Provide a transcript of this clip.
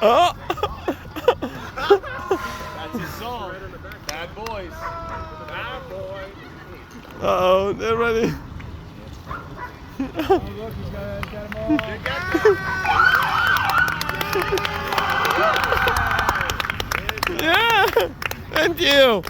Oh! That's his song. Bad boys. Bad boys. Uh-oh, they're ready. Oh, look, he's got him all. Yeah! Thank you!